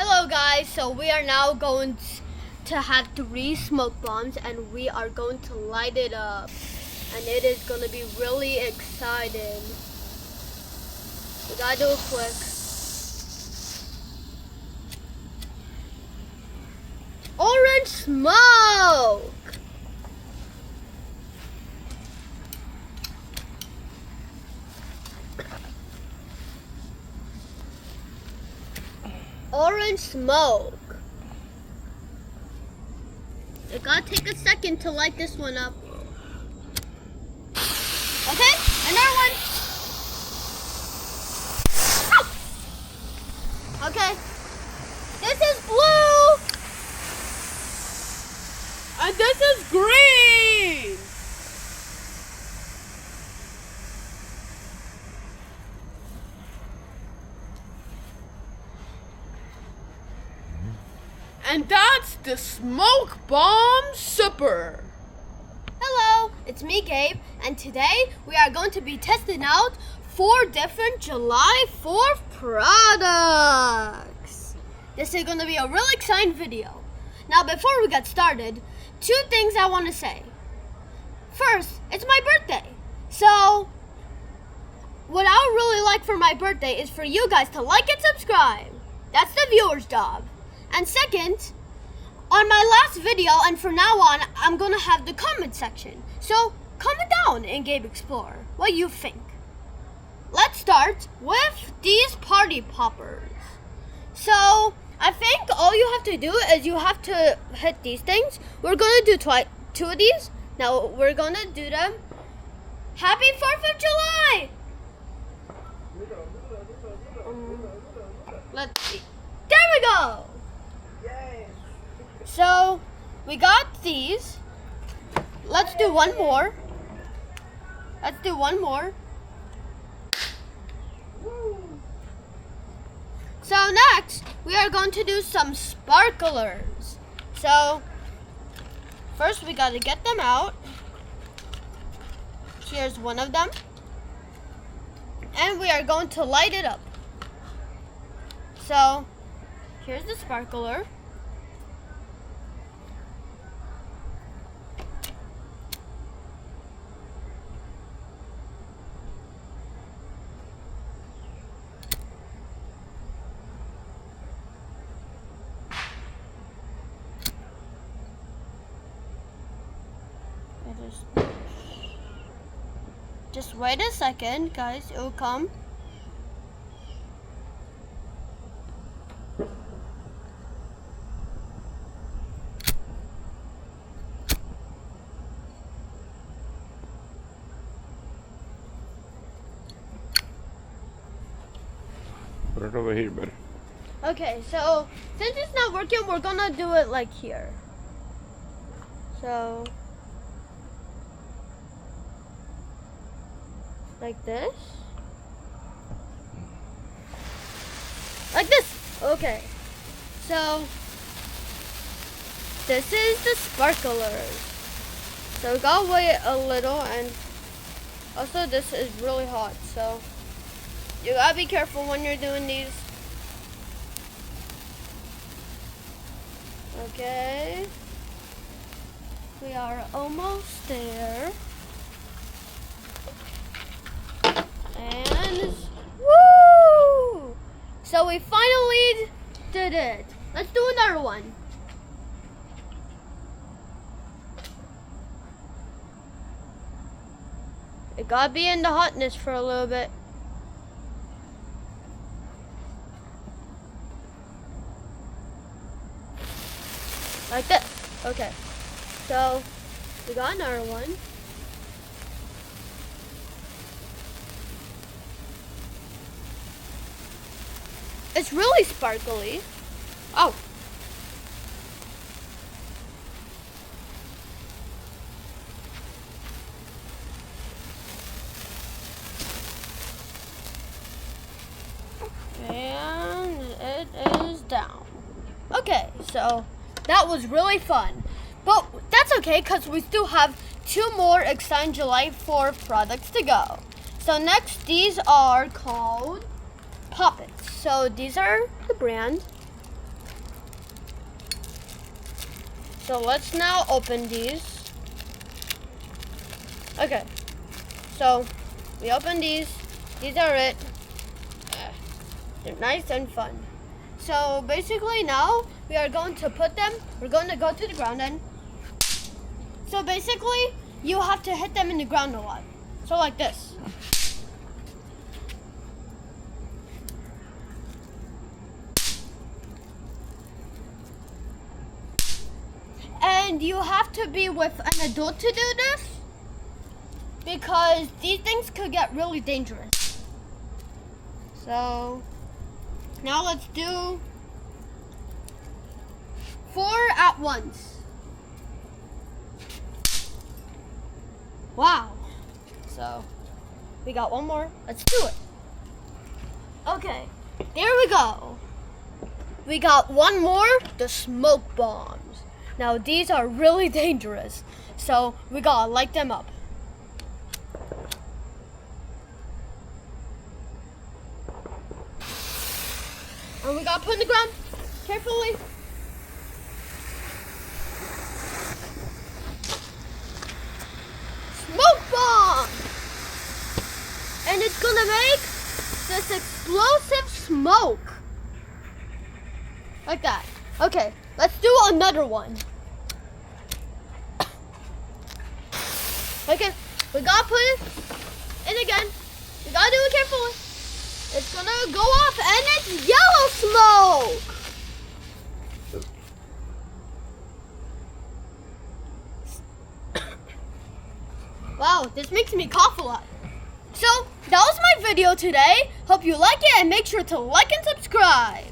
Hello guys, so we are now going to have 3 smoke bombs and we are going to light it up. And it is going to be really exciting. We gotta do it quick. Orange smoke! Orange smoke. It gotta take a second to light this one up. Okay, another one. Ah! Okay, this is blue. And this is green. And that's the smoke bomb super. Hello, it's me, Gabe, and today we are going to be testing out 4 different July 4th products. This is going to be a really exciting video. Now, before we get started, 2 things I want to say. First, it's my birthday. So, what I would really like for my birthday is for you guys to like and subscribe. That's the viewer's job. And second, on my last video and from now on, I'm going to have the comment section. So comment down in Gabe Explorer what you think. Let's start with these party poppers. So I think all you have to do is you have to hit these things. We're going to do 2 of these. Now we're going to do them. Happy 4th of July! Let's see. There we go! So, we got these. Let's do one more. So next, we are going to do some sparklers. So, first we got to get them out. Here's one of them. And we are going to light it up. So, here's the sparkler. Just wait a second, guys. It will come. Put it over here, better. Okay, so since it's not working, we're gonna do it like here. So, like this. Like this. Okay. So, this is the sparklers. So, we gotta wait a little, and also this is really hot, so you gotta be careful when you're doing these. Okay. We are almost there. And woo! So we finally did it. Let's do another one. It gotta be in the hotness for a little bit. Like this. Okay. So we got another one. It's really sparkly. Oh. And it is down. Okay, so that was really fun. But that's okay because we still have 2 more exciting July 4th products to go. So next, these are called Poppets. So these are the brand. So let's now open these. Okay, so we open these. These are it. They're nice and fun. So basically now we are going to put them, we're going to go to the ground then. So basically you have to hit them in the ground a lot. So like this. And you have to be with an adult to do this because these things could get really dangerous. So now let's do 4 at once. Wow. So we got one more. Let's do it. Okay, there we go. We got one more, the smoke bombs. Now these are really dangerous, so we gotta light them up. And we gotta put in the ground carefully. Smoke bomb! And it's gonna make this explosive smoke. Like that. Okay, let's do another one. Okay, we gotta put it in again. We gotta do it carefully. It's gonna go off and it's yellow smoke! Wow, this makes me cough a lot. So, that was my video today. Hope you like it and make sure to like and subscribe.